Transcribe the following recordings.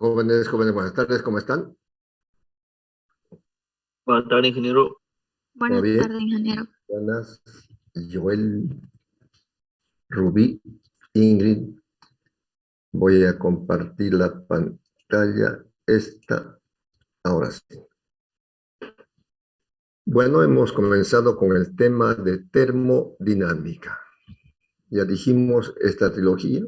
Jóvenes, buenas tardes, ¿cómo están? Buenas tardes, ingeniero. ¿Todo Buenas bien? tardes, ingeniero. Buenas. Joel, Rubí, Ingrid. Voy a compartir la pantalla. Ahora sí. Bueno, hemos comenzado con el tema de termodinámica. Ya dijimos esta trilogía.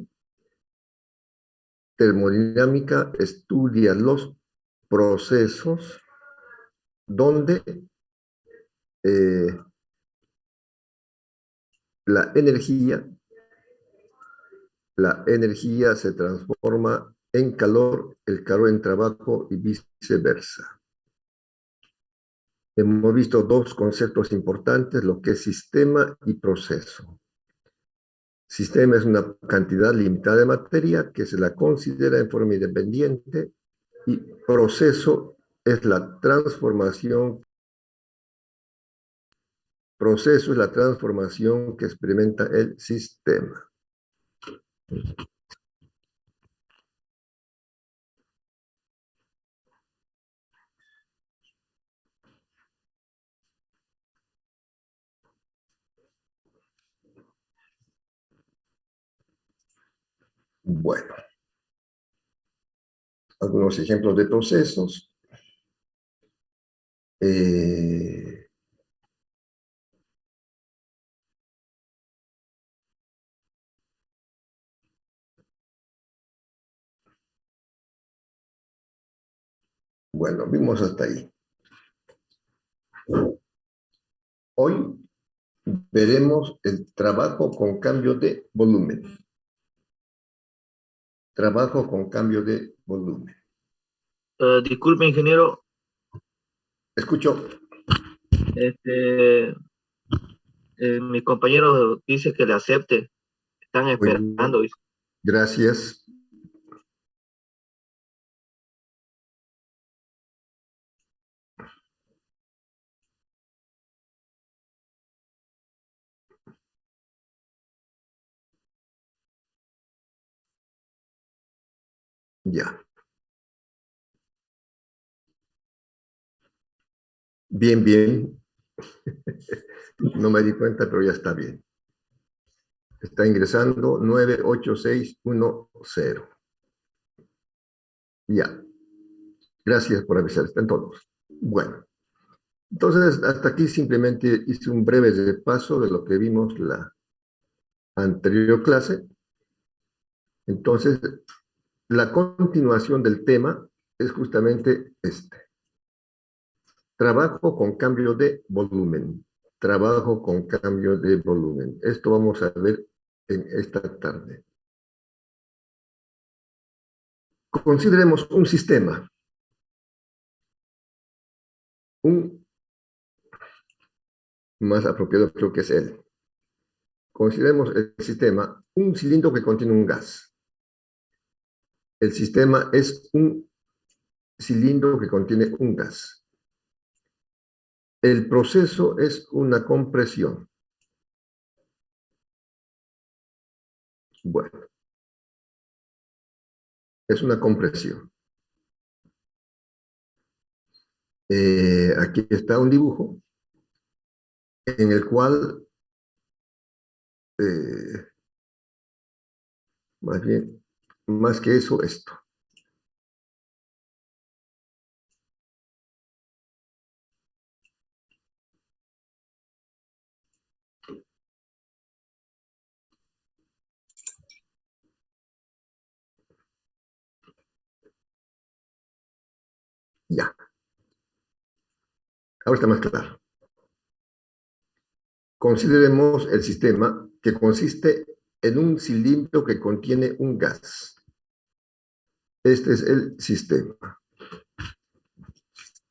Termodinámica estudia los procesos donde eh, la energía la energía se transforma en calor, el calor en trabajo y viceversa. Hemos visto dos conceptos importantes, lo que es sistema y proceso. Sistema es una cantidad limitada de materia que se la considera en forma independiente y proceso es la transformación. Proceso es la transformación que experimenta el sistema. Bueno, algunos ejemplos de procesos. Eh, bueno, vimos hasta ahí. Hoy veremos el trabajo con cambio de volumen. Trabajo con cambio de volumen. Disculpe, ingeniero. Escucho. Este, mi compañero dice que le acepte. Están Muy bien. esperando. Dice. Gracias. Ya. Bien, bien. No me di cuenta, pero ya está bien. Está ingresando 98610. Ya. Gracias por avisar. Están todos. Bueno. Entonces, hasta aquí simplemente hice un breve repaso de lo que vimos la anterior clase. Entonces, la continuación del tema es justamente este. Trabajo con cambio de volumen. Trabajo con cambio de volumen. Esto vamos a ver en esta tarde. Consideremos un sistema. Un más apropiado creo que es él. Consideremos el sistema un cilindro que contiene un gas. El sistema es un cilindro que contiene un gas. El proceso es una compresión. Bueno, es una compresión. Aquí está un dibujo en el cual, eh, más bien, más que eso, esto. Ya, ahora está más claro. Consideremos el sistema que consiste en un cilindro que contiene un gas. Este es el sistema.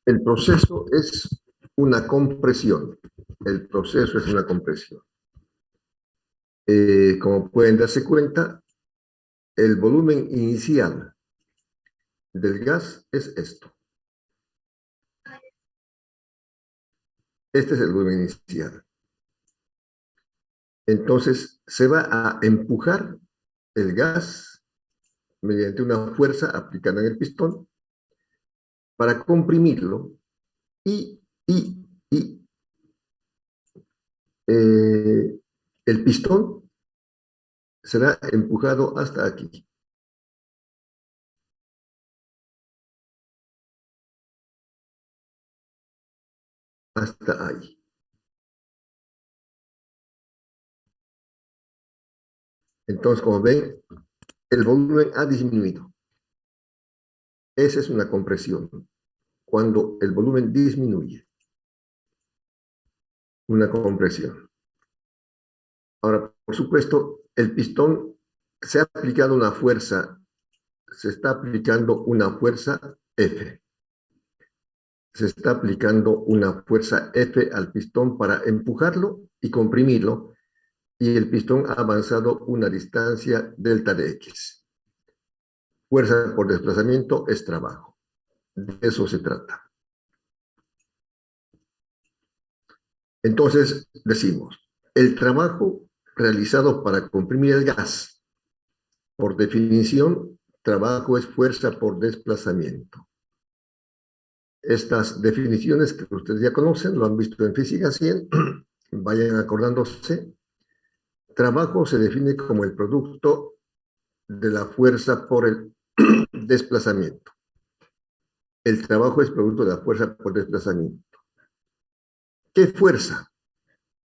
El proceso es una compresión. El proceso es una compresión. Como pueden darse cuenta, el volumen inicial del gas es esto. Este es el volumen inicial. Entonces, se va a empujar el gas mediante una fuerza aplicada en el pistón para comprimirlo y el pistón será empujado hasta aquí. Hasta ahí. Entonces, como ven, el volumen ha disminuido. Esa es una compresión. Cuando el volumen disminuye, una compresión. Ahora, por supuesto, el pistón se ha aplicado una fuerza, se está aplicando una fuerza F. Se está aplicando una fuerza F al pistón para empujarlo y comprimirlo, y el pistón ha avanzado una distancia delta de X. Fuerza por desplazamiento es trabajo. De eso se trata. Entonces, decimos, el trabajo realizado para comprimir el gas, por definición, trabajo es fuerza por desplazamiento. Estas definiciones que ustedes ya conocen, lo han visto en Física 100, vayan acordándose. Trabajo se define como el producto de la fuerza por el desplazamiento. El trabajo es producto de la fuerza por desplazamiento. ¿Qué fuerza?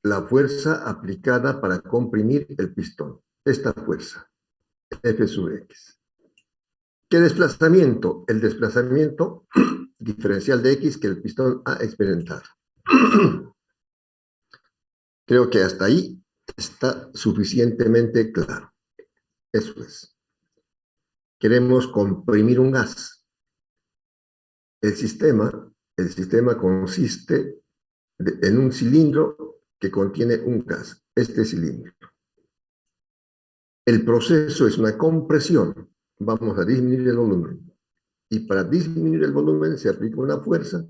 La fuerza aplicada para comprimir el pistón. Esta fuerza, F sub X. ¿Qué desplazamiento? El desplazamiento diferencial de X que el pistón ha experimentado. Creo que hasta ahí está suficientemente claro. Eso es. Queremos comprimir un gas. El sistema consiste en un cilindro que contiene un gas, este cilindro. El proceso es una compresión. Vamos a disminuir el volumen. Y para disminuir el volumen se aplica una fuerza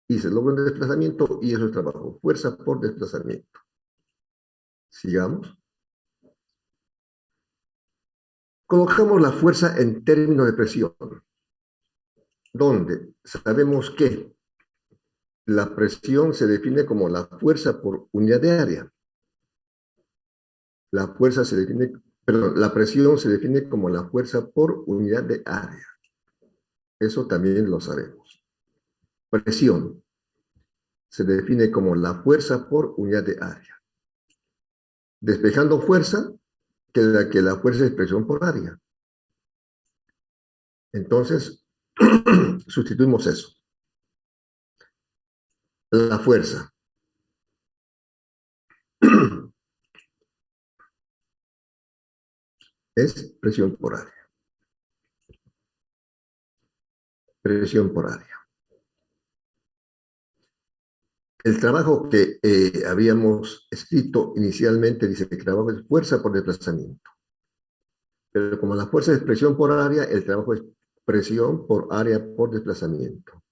y se logra un desplazamiento y eso es trabajo. Fuerza por desplazamiento. Sigamos. Colocamos la fuerza en términos de presión, donde sabemos que la presión se define como la fuerza por unidad de área. La fuerza se define, perdón, la presión se define como la fuerza por unidad de área. Eso también lo sabemos. Presión se define como la fuerza por unidad de área. Despejando fuerza, queda que la fuerza es presión por área. Entonces, sustituimos eso. La fuerza es presión por área. Presión por área. El trabajo que habíamos escrito inicialmente dice que el trabajo es fuerza por desplazamiento. Pero como la fuerza es presión por área, el trabajo es presión por área por desplazamiento.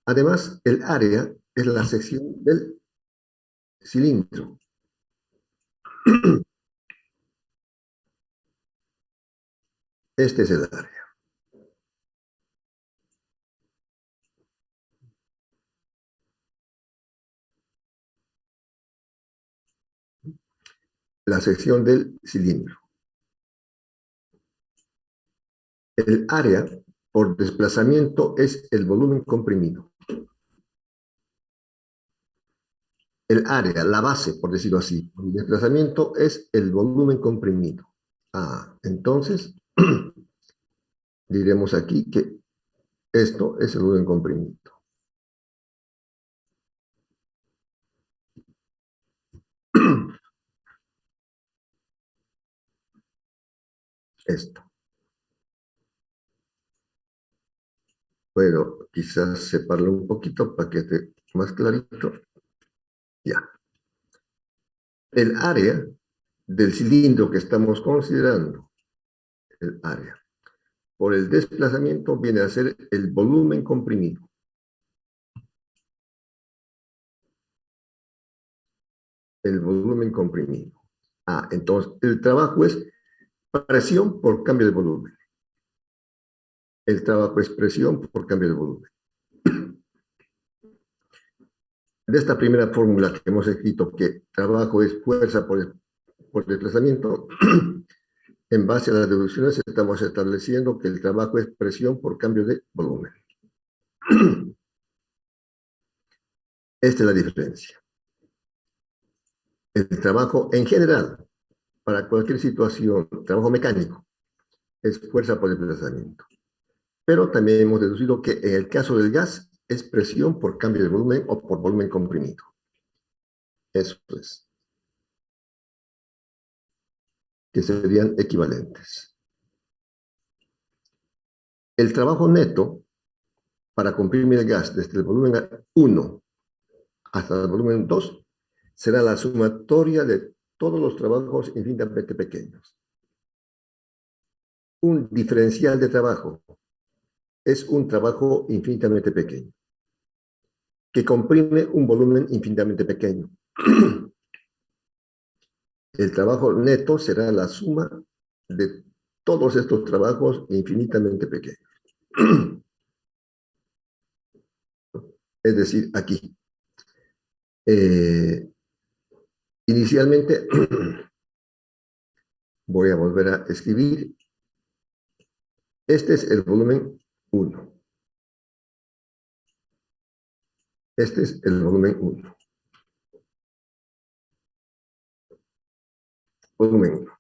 Además, el área es la sección del cilindro. Este es el área. La sección del cilindro. El área por desplazamiento es el volumen comprimido. El área, la base, por decirlo así, el desplazamiento es el volumen comprimido. Entonces, diremos aquí que esto es el volumen comprimido. Esto. Bueno, quizás separarlo un poquito para que esté más clarito. Ya. El área del cilindro que estamos considerando, el área, por el desplazamiento viene a ser el volumen comprimido. El volumen comprimido. Entonces el trabajo es presión por cambio de volumen. El trabajo es presión por cambio de volumen. De esta primera fórmula que hemos escrito, que trabajo es fuerza por desplazamiento, en base a las deducciones estamos estableciendo que el trabajo es presión por cambio de volumen. Esta es la diferencia. El trabajo en general, para cualquier situación, trabajo mecánico, es fuerza por desplazamiento. Pero también hemos deducido que en el caso del gas es presión por cambio de volumen o por volumen comprimido. Eso es. Que serían equivalentes. El trabajo neto para comprimir el gas desde el volumen 1 hasta el volumen 2 será la sumatoria de todos los trabajos infinitamente pequeños. Un diferencial de trabajo es un trabajo infinitamente pequeño que comprime un volumen infinitamente pequeño. El trabajo neto será la suma de todos estos trabajos infinitamente pequeños. Es decir, aquí. Inicialmente voy a volver a escribir. Este es el volumen 1. Este es el volumen 1. Volumen 1.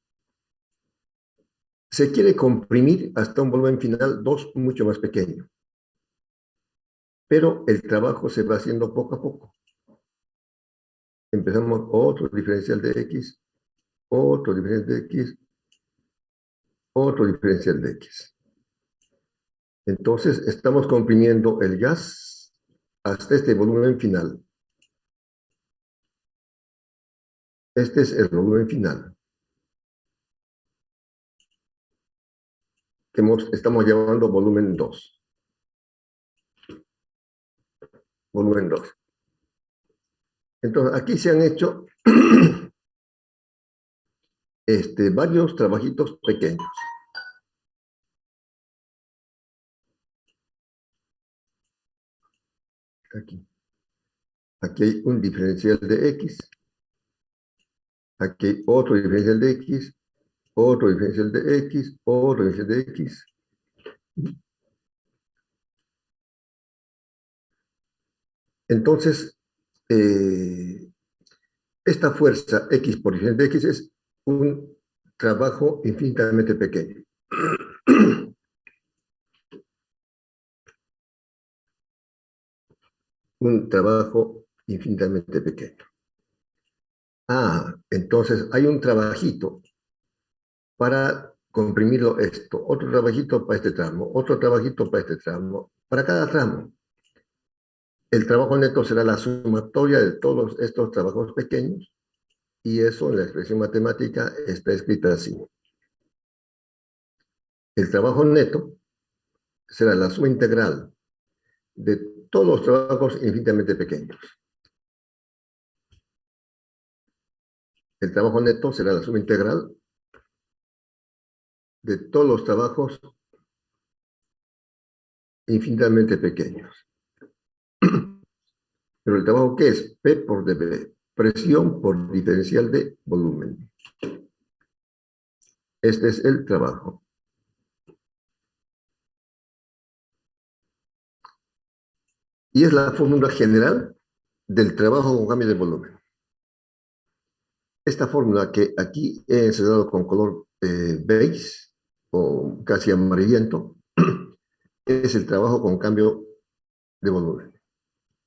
Se quiere comprimir hasta un volumen final 2 mucho más pequeño. Pero el trabajo se va haciendo poco a poco. Empezamos otro diferencial de X, otro diferencial de X, otro diferencial de X. Entonces, estamos comprimiendo el gas hasta este volumen final. Este es el volumen final. Que estamos llamando volumen 2. Volumen 2. Entonces, aquí se han hecho varios trabajitos pequeños. Aquí. Aquí hay un diferencial de X. Aquí hay otro diferencial de X. Otro diferencial de X. Otro diferencial de X. Entonces, esta fuerza X por diferencial de X es un trabajo infinitamente pequeño. Un trabajo infinitamente pequeño. Entonces hay un trabajito para comprimirlo esto, otro trabajito para este tramo, otro trabajito para este tramo, para cada tramo. El trabajo neto será la sumatoria de todos estos trabajos pequeños y eso en la expresión matemática está escrita así. El trabajo neto será la suma integral de todos los trabajos infinitamente pequeños. El trabajo neto será la suma integral de todos los trabajos infinitamente pequeños. Pero el trabajo, ¿qué es? P por dB, presión por diferencial de volumen. Este es el trabajo. Y es la fórmula general del trabajo con cambio de volumen. Esta fórmula que aquí he encerrado con color beige o casi amarillento es el trabajo con cambio de volumen.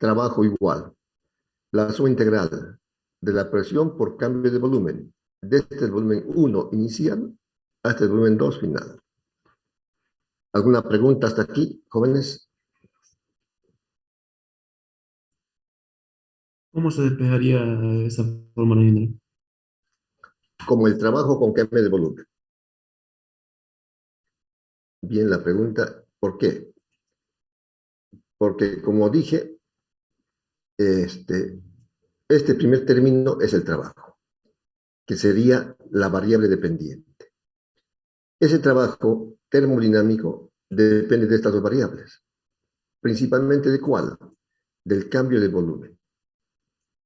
Trabajo igual. La suma integral de la presión por cambio de volumen desde el volumen 1 inicial hasta el volumen 2 final. ¿Alguna pregunta hasta aquí, jóvenes? ¿Cómo se despejaría esa fórmula general? Como el trabajo con cambio de volumen. Bien, la pregunta, ¿por qué? Porque, como dije, este primer término es el trabajo, que sería la variable dependiente. Ese trabajo termodinámico depende de estas dos variables. ¿Principalmente de cuál? Del cambio de volumen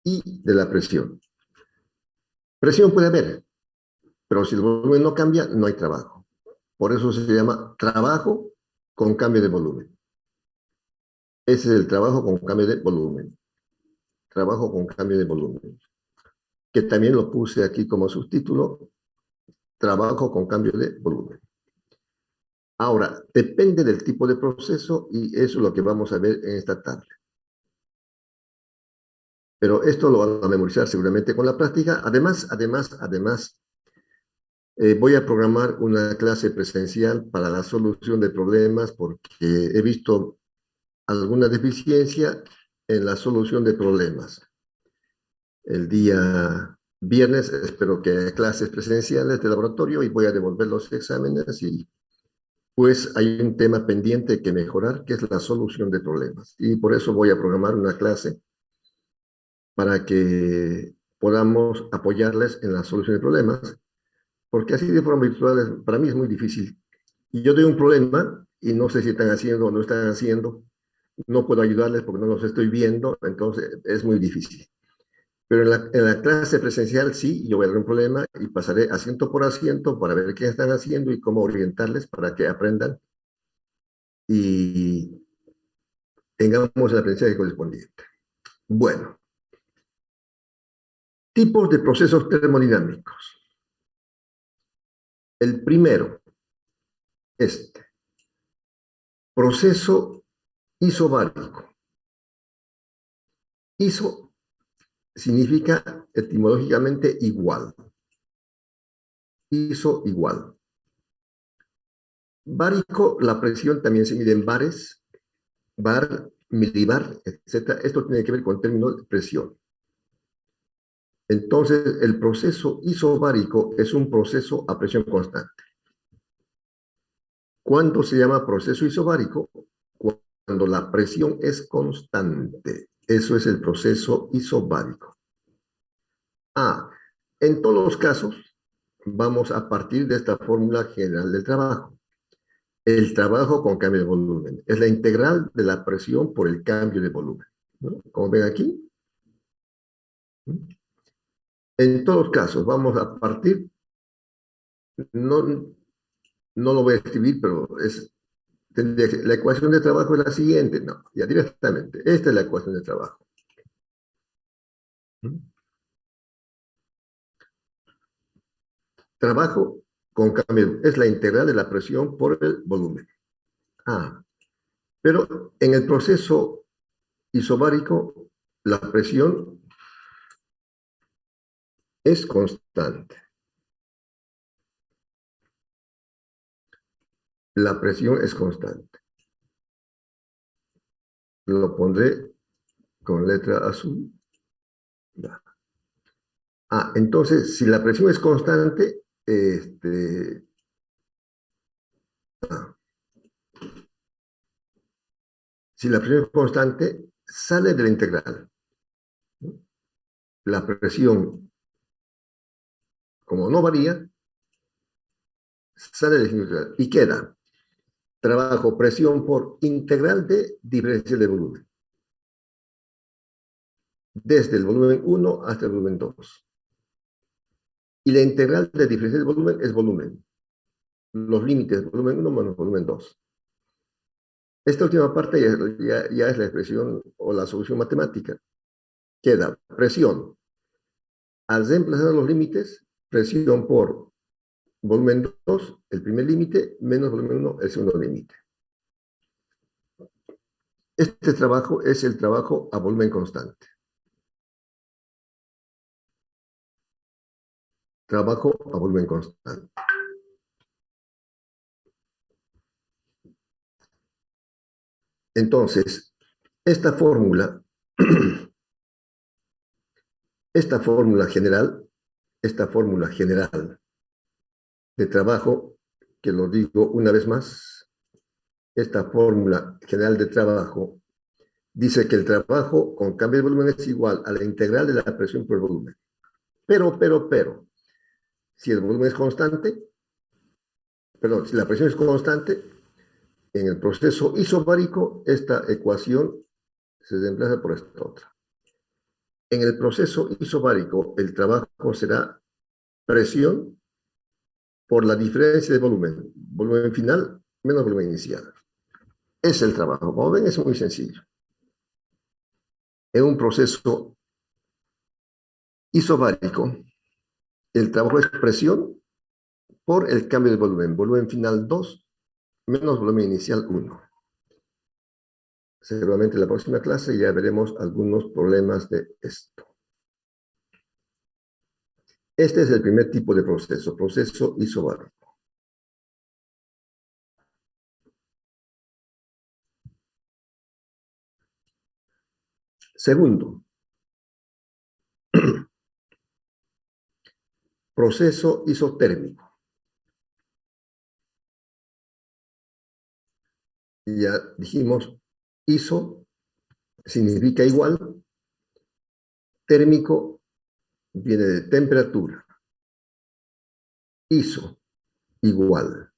y de la presión. Presión puede haber, pero si el volumen no cambia, no hay trabajo. Por eso se llama trabajo con cambio de volumen. Ese es el trabajo con cambio de volumen. Trabajo con cambio de volumen. Que también lo puse aquí como subtítulo, trabajo con cambio de volumen. Ahora, depende del tipo de proceso y eso es lo que vamos a ver en esta tarde. Pero esto lo van a memorizar seguramente con la práctica. Además, voy a programar una clase presencial para la solución de problemas porque he visto alguna deficiencia en la solución de problemas. El día viernes espero que haya clases presenciales de laboratorio y voy a devolver los exámenes y pues hay un tema pendiente que mejorar, que es la solución de problemas. Y por eso voy a programar una clase para que podamos apoyarles en la solución de problemas, porque así de forma virtual para mí es muy difícil. Y yo doy un problema y no sé si están haciendo o no están haciendo, no puedo ayudarles porque no los estoy viendo, entonces es muy difícil. Pero en la clase presencial sí, yo voy a dar un problema y pasaré asiento por asiento para ver qué están haciendo y cómo orientarles para que aprendan y tengamos el aprendizaje correspondiente. Bueno, tipos de procesos termodinámicos. El primero, este, proceso isobárico. Iso significa etimológicamente igual. Iso igual. Bárico, la presión también se mide en bares, bar, milibar, etc. Esto tiene que ver con términos de presión. Entonces, el proceso isobárico es un proceso a presión constante. ¿Cuándo se llama proceso isobárico? Cuando la presión es constante. Eso es el proceso isobárico. En todos los casos, vamos a partir de esta fórmula general del trabajo. El trabajo con cambio de volumen. Es la integral de la presión por el cambio de volumen, ¿no? Como ven aquí. En todos los casos, vamos a partir, no, no lo voy a escribir, pero la ecuación de trabajo es la siguiente. No, ya directamente. Esta es la ecuación de trabajo. Trabajo con cambio, es la integral de la presión por el volumen. Pero en el proceso isobárico, la presión es constante. La presión es constante. Lo pondré con letra azul. Entonces, si la presión es constante, si la presión es constante, sale de la integral. La presión, como no varía, sale de la integral y queda trabajo presión por integral de diferencial de volumen. Desde el volumen 1 hasta el volumen 2. Y la integral de diferencial de volumen es volumen. Los límites volumen 1 menos volumen 2. Esta última parte ya es la expresión o la solución matemática. Queda presión. Al reemplazar los límites, presión por volumen 2, el primer límite, menos volumen 1, el segundo límite. Este trabajo es el trabajo a volumen constante. Trabajo a volumen constante. Entonces, esta fórmula general de trabajo, que lo digo una vez más, esta fórmula general de trabajo dice que el trabajo con cambio de volumen es igual a la integral de la presión por volumen. Pero, si el volumen es constante, perdón, si la presión es constante, en el proceso isobárico, esta ecuación se reemplaza por esta otra. En el proceso isobárico, el trabajo será presión por la diferencia de volumen. Volumen final menos volumen inicial. Es el trabajo. Como ven, es muy sencillo. En un proceso isobárico, el trabajo es presión por el cambio de volumen. Volumen final 2 menos volumen inicial 1. Seguramente en la próxima clase ya veremos algunos problemas de esto. Este es el primer tipo de proceso, proceso isobárico. Segundo, proceso isotérmico. Ya dijimos, iso significa igual, térmico viene de temperatura. Iso, igual.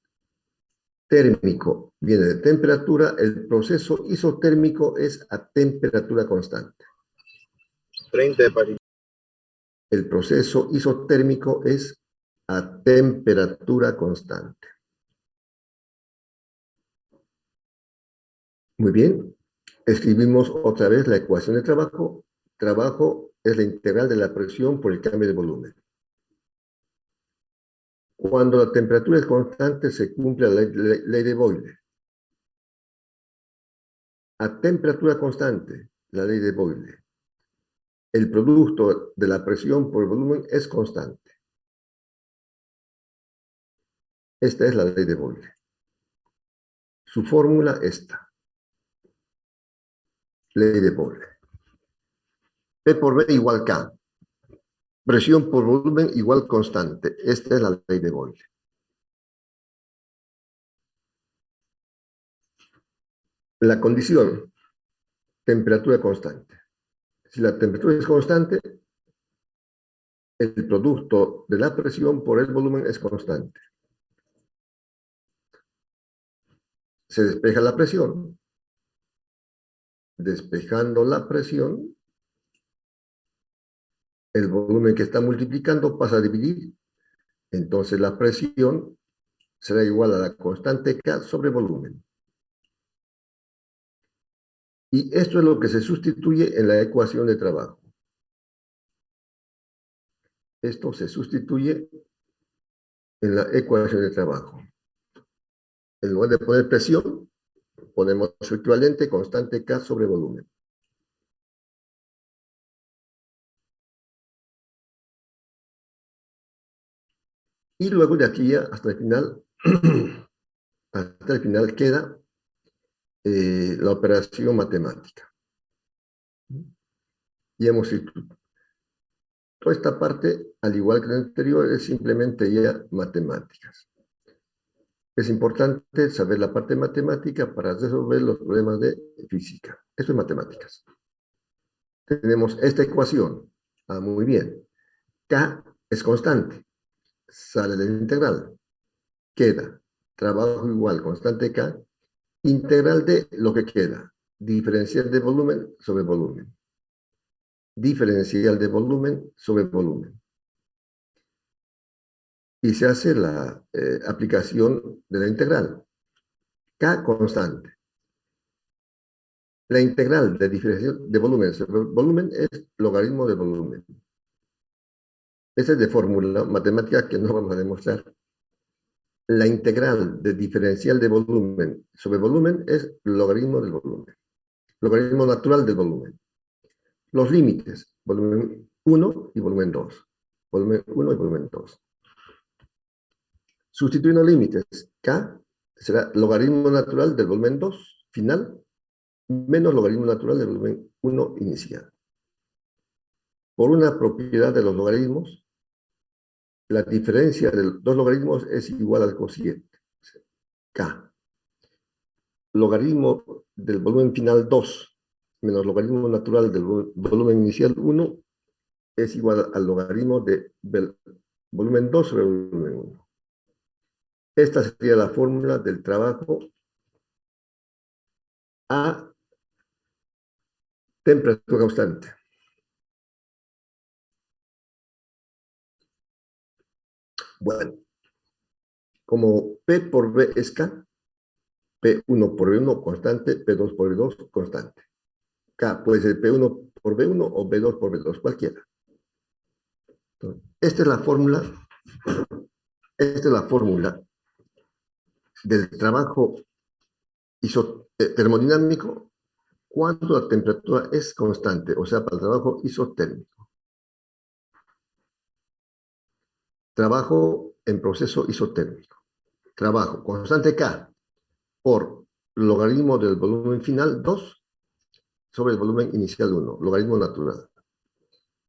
Térmico viene de temperatura, el proceso isotérmico es a temperatura constante. 30 de París. El proceso isotérmico es a temperatura constante. Muy bien, escribimos otra vez la ecuación de trabajo. Trabajo es la integral de la presión por el cambio de volumen. Cuando la temperatura es constante, se cumple la ley de Boyle. A temperatura constante, la ley de Boyle. El producto de la presión por el volumen es constante. Esta es la ley de Boyle. Su fórmula esta. Ley de Boyle. P por B igual K. Presión por volumen igual constante. Esta es la ley de Boyle. La condición, temperatura constante. Si la temperatura es constante, el producto de la presión por el volumen es constante. Se despeja la presión. Despejando la presión, el volumen que está multiplicando pasa a dividir. Entonces la presión será igual a la constante K sobre volumen. Y esto es lo que se sustituye en la ecuación de trabajo. Esto se sustituye en la ecuación de trabajo. En lugar de poner presión, ponemos su equivalente constante K sobre volumen. Y luego de aquí hasta el final, hasta el final queda la operación matemática. Y hemos visto toda esta parte, al igual que la anterior, es simplemente ya matemáticas. Es importante saber la parte matemática para resolver los problemas de física. Esto es matemáticas. Tenemos esta ecuación. Muy bien. K es constante. Sale de la integral. Queda trabajo igual constante K. Integral de lo que queda. Diferencial de volumen sobre volumen. Diferencial de volumen sobre volumen. Y se hace la aplicación de la integral. K constante. La integral de diferencial de volumen sobre volumen es logaritmo de volumen. Esta es de fórmula matemática que no vamos a demostrar. La integral de diferencial de volumen sobre volumen es logaritmo del volumen. Logaritmo natural del volumen. Los límites, volumen 1 y volumen 2. Volumen 1 y volumen 2. Sustituyendo límites, K será logaritmo natural del volumen 2 final menos logaritmo natural del volumen 1 inicial. Por una propiedad de los logaritmos, la diferencia de los dos logaritmos es igual al cociente. K. Logaritmo del volumen final 2 menos logaritmo natural del volumen inicial 1 es igual al logaritmo del volumen 2 sobre el volumen 1. Esta sería la fórmula del trabajo a temperatura constante. Bueno, como P por V es K, P1 por V1 constante, P2 por V2 constante. K puede ser P1 por V1 o V2 por V2, cualquiera. Entonces, esta es la fórmula del trabajo termodinámico cuando la temperatura es constante, o sea, para el trabajo isotérmico. Trabajo en proceso isotérmico. Trabajo constante K por logaritmo del volumen final 2 sobre el volumen inicial 1, logaritmo natural.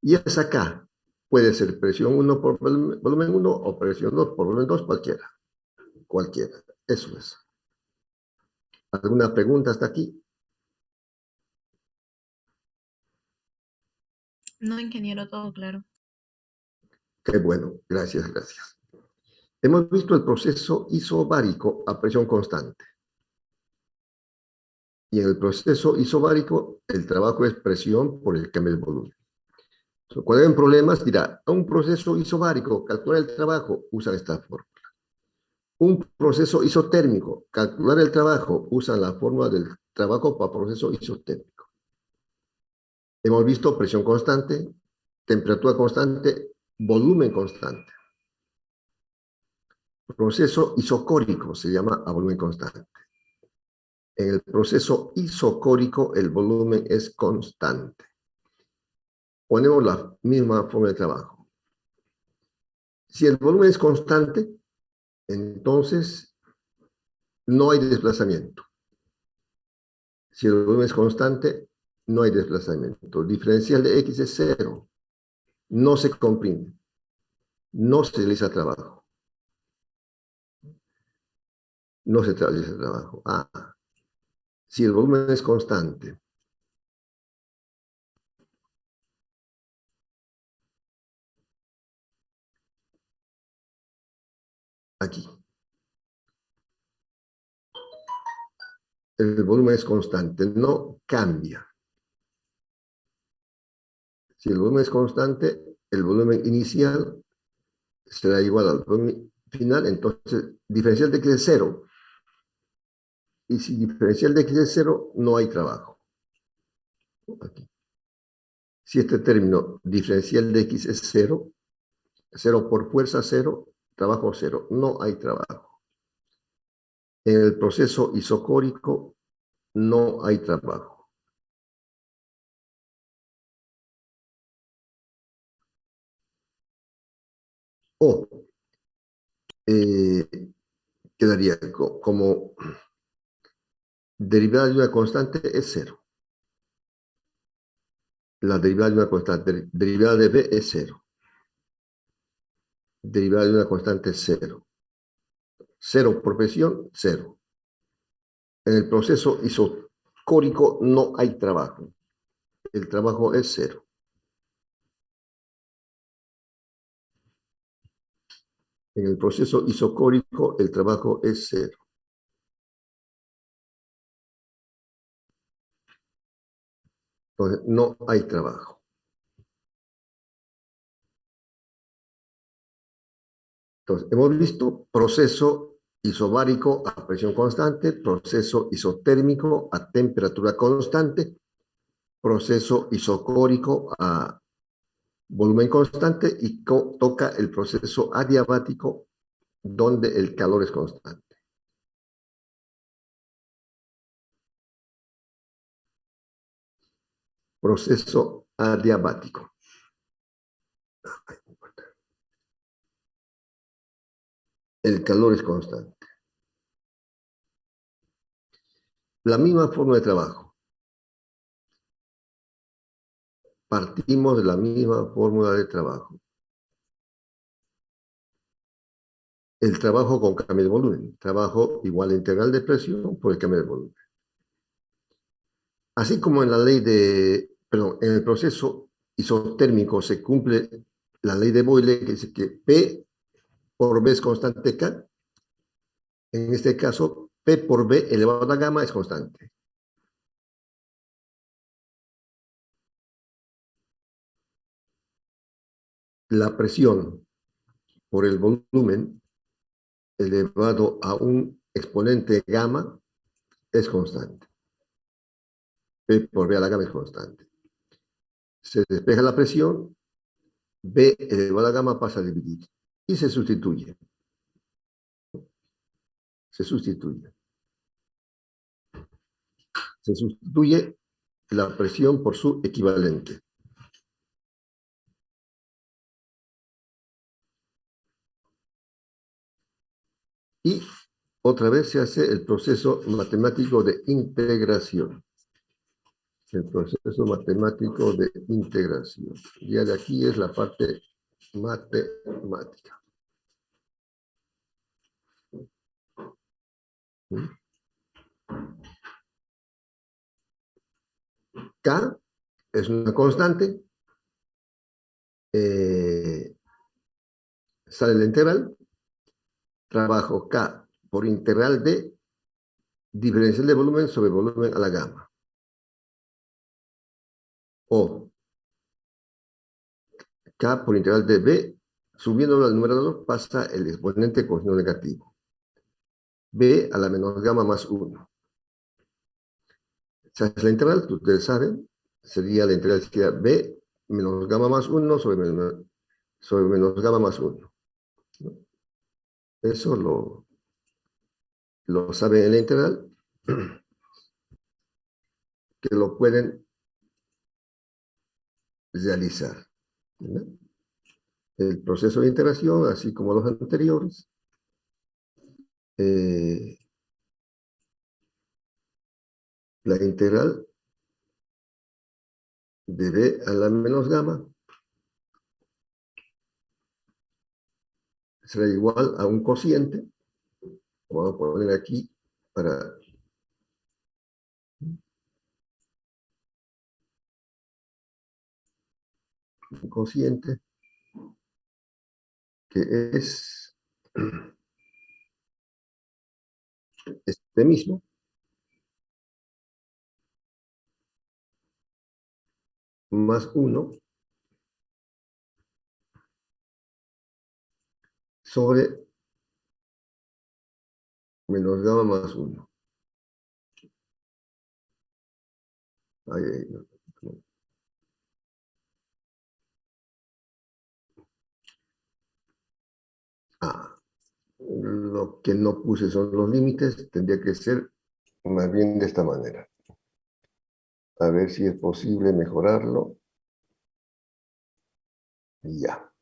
Y esa K puede ser presión 1 por volumen 1 o presión 2 por volumen 2, cualquiera. Cualquiera. Eso es. ¿Alguna pregunta hasta aquí? No, ingeniero, todo claro. Qué bueno. Gracias, gracias. Hemos visto el proceso isobárico a presión constante. Y en el proceso isobárico, el trabajo es presión por el cambio de volumen. Cuando hay problemas, dirá, a un proceso isobárico, calcular el trabajo, usan esta fórmula. Un proceso isotérmico, calcular el trabajo, usan la fórmula del trabajo para proceso isotérmico. Hemos visto presión constante, temperatura constante, volumen constante. Proceso isocórico se llama a volumen constante. En el proceso isocórico, el volumen es constante. Ponemos la misma forma de trabajo. Si el volumen es constante, entonces no hay desplazamiento. Si el volumen es constante, no hay desplazamiento. El diferencial de X es cero. No se comprime. No se realiza trabajo. No se realiza trabajo. Si el volumen es constante, aquí. El volumen es constante, no cambia. Si el volumen es constante, el volumen inicial será igual al volumen final, entonces diferencial de X es cero. Y si diferencial de X es cero, no hay trabajo. Aquí. Si este término diferencial de X es cero, cero por fuerza cero, trabajo cero, no hay trabajo. En el proceso isocórico no hay trabajo. O quedaría como derivada de una constante es cero. La derivada de una constante, derivada de B es cero. Derivada de una constante es cero. Cero por presión, cero. En el proceso isocórico no hay trabajo. El trabajo es cero. En el proceso isocórico el trabajo es cero. Entonces no hay trabajo. Entonces hemos visto proceso isobárico a presión constante, proceso isotérmico a temperatura constante, proceso isocórico a volumen constante y toca el proceso adiabático donde el calor es constante. Proceso adiabático. El calor es constante. La misma forma de trabajo. Partimos de la misma fórmula de trabajo. El trabajo con cambio de volumen. Trabajo igual a integral de presión por el cambio de volumen. Así como en la ley en el proceso isotérmico se cumple la ley de Boyle que dice que P por B es constante K, En este caso, P por B elevado a la gamma es constante. La presión por el volumen elevado a un exponente gamma es constante. P por B a la gamma es constante. Se despeja la presión, B elevado a la gamma pasa a dividir y se sustituye. Se sustituye. Se sustituye la presión por su equivalente. Y otra vez se hace el proceso matemático de integración. El proceso matemático de integración. Ya de aquí es la parte matemática. K es una constante. Sale la integral. Trabajo K por integral de diferencial de volumen sobre volumen a la gamma. O K por integral de B, subiéndolo al numerador, pasa el exponente con signo negativo. B a la menos gamma más 1. Esa es la integral, ustedes saben, sería la integral sería B menos gamma más 1 sobre menos gamma más 1. Eso lo saben en la integral, que lo pueden realizar. ¿No? El proceso de integración, así como los anteriores, la integral de B a la menos gamma será igual a un cociente. Vamos a poner aquí para un cociente que es este mismo, más 1 sobre menos gamma más 1. Ahí, ahí, no. Ah, lo que no puse son los límites, tendría que ser más bien de esta manera. A ver si es posible mejorarlo. Ya.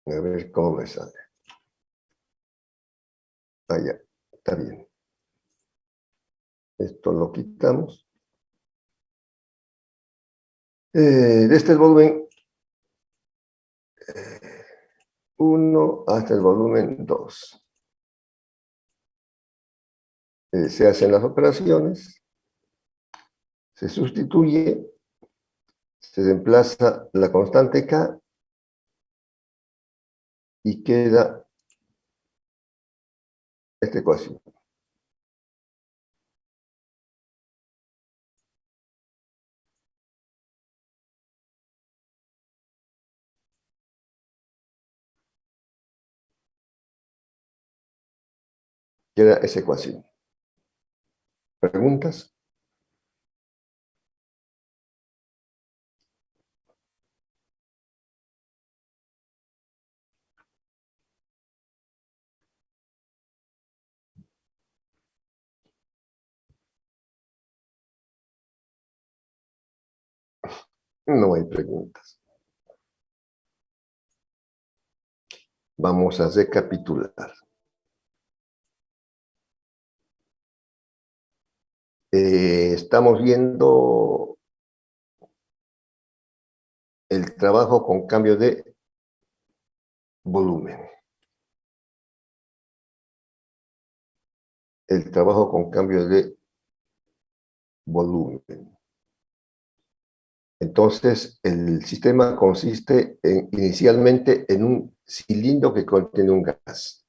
A ver cómo me sale. Ah, ya. Está bien. Esto lo quitamos. De este volumen 1 hasta el volumen 2. Se hacen las operaciones, se sustituye, se reemplaza la constante K y queda esta ecuación. Queda esa ecuación. ¿Preguntas? No hay preguntas. Vamos a recapitular. Estamos viendo el trabajo con cambio de volumen. el trabajo con cambio de volumen. Entonces, el sistema consiste inicialmente en un cilindro que contiene un gas.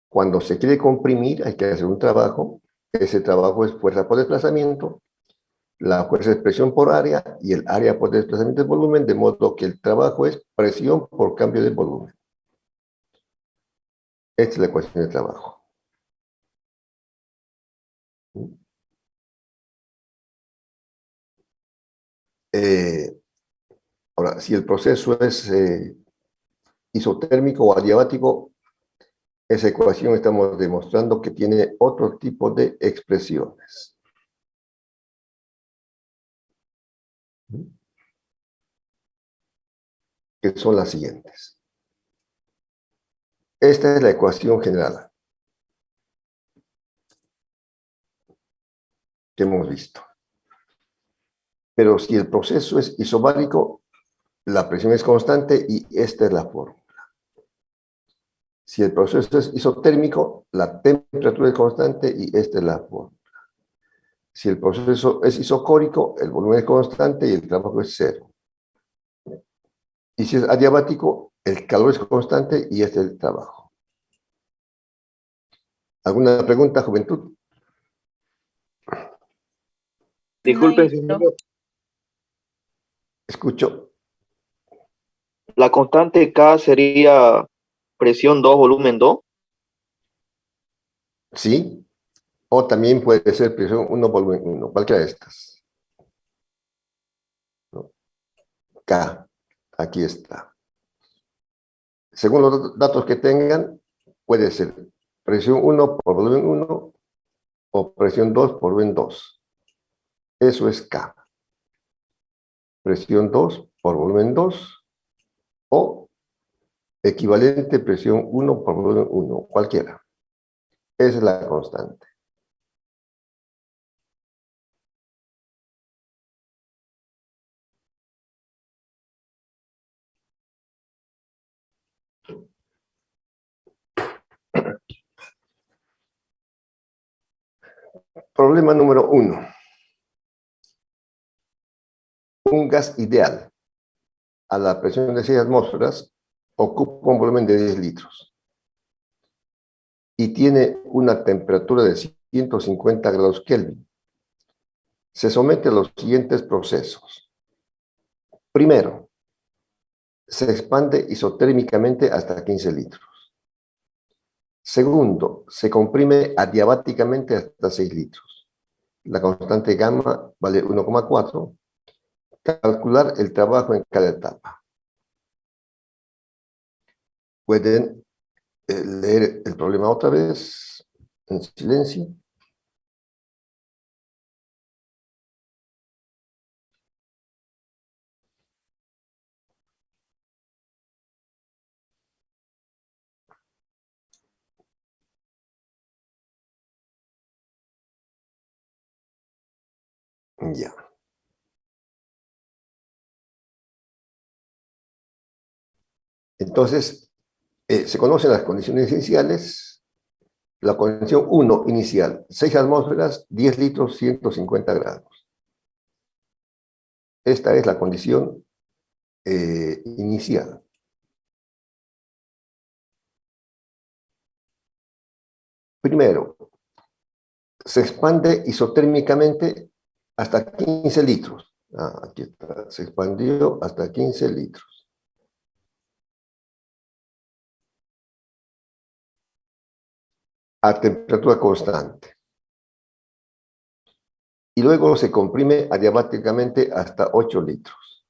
Cuando se quiere comprimir, hay que hacer un trabajo. Ese trabajo es fuerza por desplazamiento, la fuerza es presión por área y el área por desplazamiento de volumen, de modo que el trabajo es presión por cambio de volumen. Esta es la ecuación de trabajo. Ahora, si el proceso es isotérmico o adiabático, esa ecuación estamos demostrando que tiene otro tipo de expresiones. Que son las siguientes. Esta es la ecuación general que hemos visto. Pero si el proceso es isobárico, la presión es constante y esta es la fórmula. Si el proceso es isotérmico, la temperatura es constante y esta es la fórmula. Si el proceso es isocórico, el volumen es constante y el trabajo es cero. Y si es adiabático, el calor es constante y este es el trabajo. ¿Alguna pregunta, juventud? Disculpen, ingeniero. señor. Escucho. La constante K sería presión 2, volumen 2. Sí. O también puede ser presión 1 volumen 1, cualquiera de estas. ¿No? K, aquí está. Según los datos que tengan, puede ser presión 1 por volumen 1 o presión 2 por volumen 2. Eso es K. Presión 2 por volumen 2 o equivalente presión 1 por volumen 1, cualquiera. Esa es la constante. Problema número 1. Un gas ideal a la presión de 6 atmósferas ocupa un volumen de 10 litros y tiene una temperatura de 150 grados Kelvin. Se somete a los siguientes procesos. Primero, se expande isotérmicamente hasta 15 litros. Segundo, se comprime adiabáticamente hasta 6 litros. La constante gamma vale 1,4. Calcular el trabajo en cada etapa. Pueden leer el problema otra vez en silencio. Ya. Entonces, se conocen las condiciones iniciales. La condición 1 inicial, 6 atmósferas, 10 litros, 150 grados. Esta es la condición inicial. Primero, se expande isotérmicamente hasta 15 litros. Aquí está, se expandió hasta 15 litros. A temperatura constante. Y luego se comprime adiabáticamente hasta 8 litros.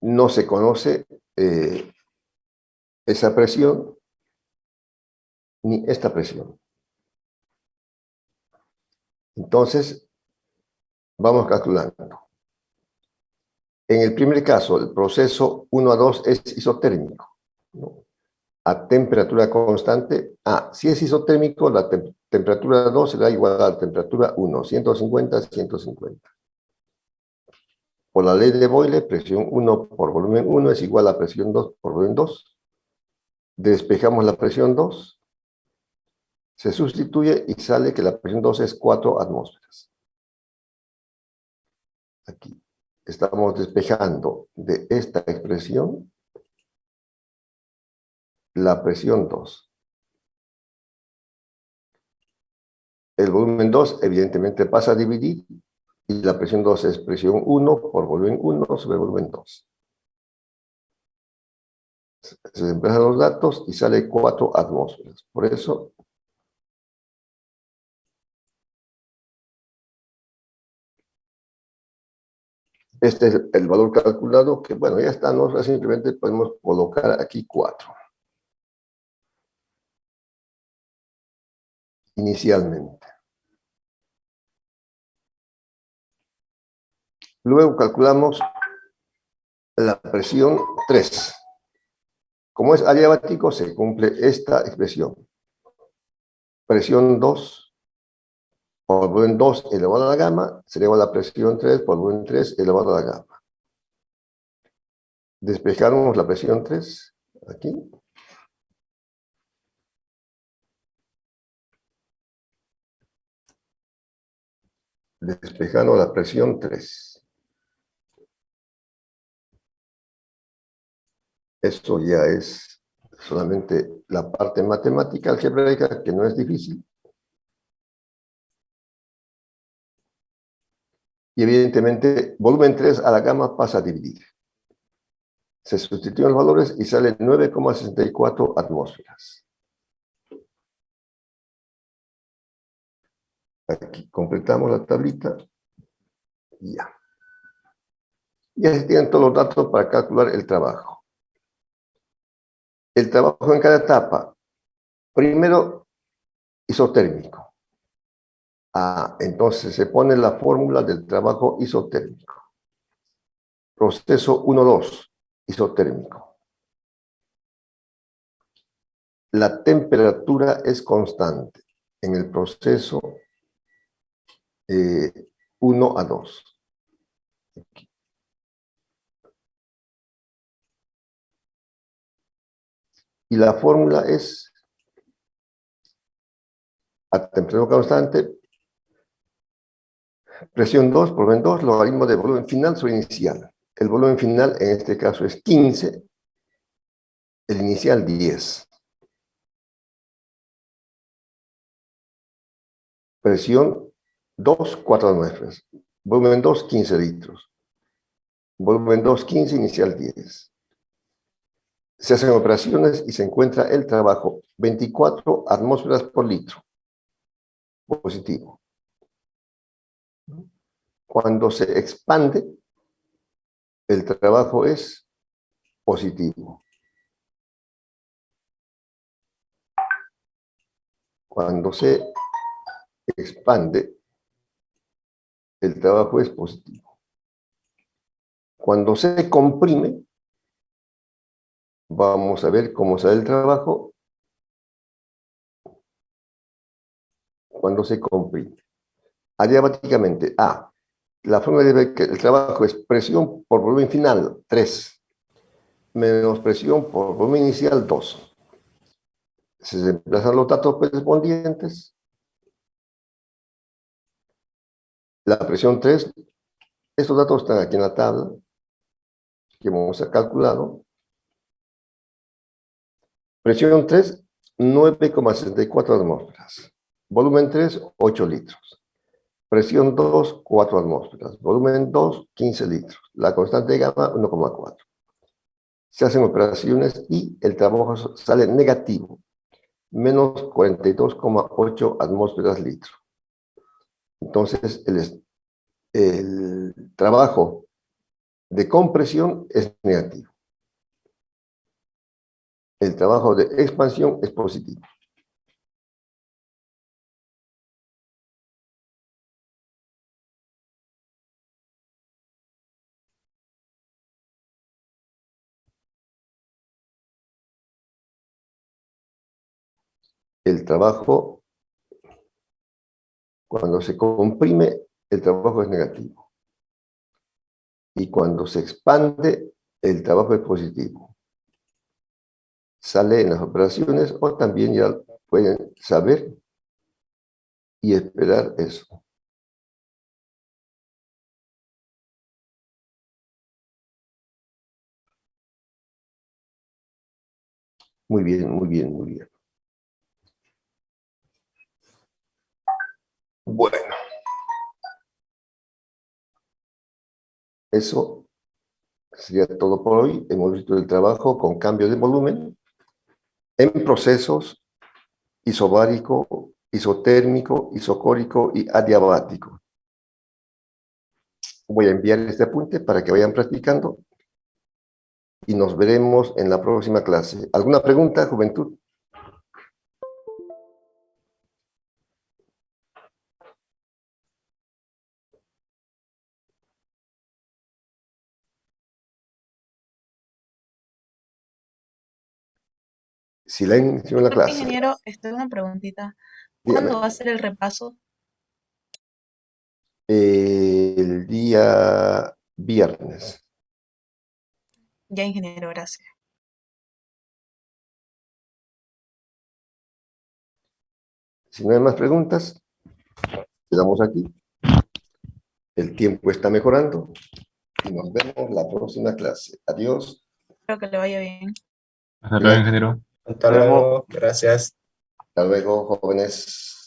No se conoce esa presión ni esta presión. Entonces, vamos calculando. En el primer caso, el proceso 1 a 2 es isotérmico, ¿no? A temperatura constante. Si es isotérmico, la temperatura 2 será igual a la temperatura 1, 150, 150. Por la ley de Boyle, presión 1 por volumen 1 es igual a presión 2 por volumen 2. Despejamos la presión 2. Se sustituye y sale que la presión 2 es 4 atmósferas. Aquí estamos despejando de esta expresión la presión 2. El volumen 2 evidentemente pasa a dividir y la presión 2 es presión 1 por volumen 1 sobre volumen 2. Se emplazan los datos y sale 4 atmósferas. Por eso, este es el valor calculado, que bueno, ya está, ¿no? Simplemente podemos colocar aquí 4. Inicialmente. Luego calculamos la presión 3. Como es adiabático, se cumple esta expresión. Presión 2 por volumen 2 elevado a la gamma se eleva a la presión 3 por volumen 3 elevado a la gamma. Despejamos la presión 3 aquí. Despejando la presión 3. Esto ya es solamente la parte matemática algebraica, que no es difícil. Y evidentemente, volumen 3 a la gamma pasa a dividir. Se sustituyen los valores y sale 9,64 atmósferas. Aquí completamos la tablita y ya. Ya se tienen todos los datos para calcular el trabajo. El trabajo en cada etapa. Primero, isotérmico. Entonces se pone la fórmula del trabajo isotérmico. Proceso 1-2, isotérmico. La temperatura es constante en el proceso 1-2. Y la fórmula es a temperatura constante, presión 2 por volumen 2, logaritmo de volumen final sobre inicial. El volumen final en este caso es 15, el inicial 10. Presión 2, 4 atmósferas. Volumen 2, 15 litros. Volumen 2, 15, inicial 10. Se hacen operaciones y se encuentra el trabajo 24 atmósferas por litro. Positivo. Cuando se expande, el trabajo es positivo. Cuando se expande, el trabajo es positivo. Cuando se comprime, vamos a ver cómo sale el trabajo cuando se comprime. Adiabáticamente, la forma de ver que el trabajo es presión por volumen final, 3, menos presión por volumen inicial, 2. Se desplazan los datos correspondientes. La presión 3, estos datos están aquí en la tabla que hemos calculado. Presión 3, 9,64 atmósferas. Volumen 3, 8 litros. Presión 2, 4 atmósferas. Volumen 2, 15 litros. La constante de gamma, 1,4. Se hacen operaciones y el trabajo sale negativo. Menos 42,8 atmósferas litro. Entonces, el trabajo de compresión es negativo. El trabajo de expansión es positivo. El trabajo, cuando se comprime, el trabajo es negativo. Y cuando se expande, el trabajo es positivo. Sale en las operaciones o también ya pueden saber y esperar eso. Muy bien, muy bien, muy bien. Bueno, eso sería todo por hoy. Hemos visto el trabajo con cambio de volumen en procesos isobárico, isotérmico, isocórico y adiabático. Voy a enviar este apunte para que vayan practicando y nos veremos en la próxima clase. ¿Alguna pregunta, juventud? Silencio en la Disculpe, clase. ingeniero, una preguntita. Dígame. ¿Cuándo va a ser el repaso? El día viernes. Ya, ingeniero, gracias. Si no hay más preguntas, quedamos aquí. El tiempo está mejorando y nos vemos la próxima clase. Adiós. Espero que le vaya bien. Hasta luego, ingeniero. Hasta Nos vemos. luego, gracias. Hasta luego, jóvenes.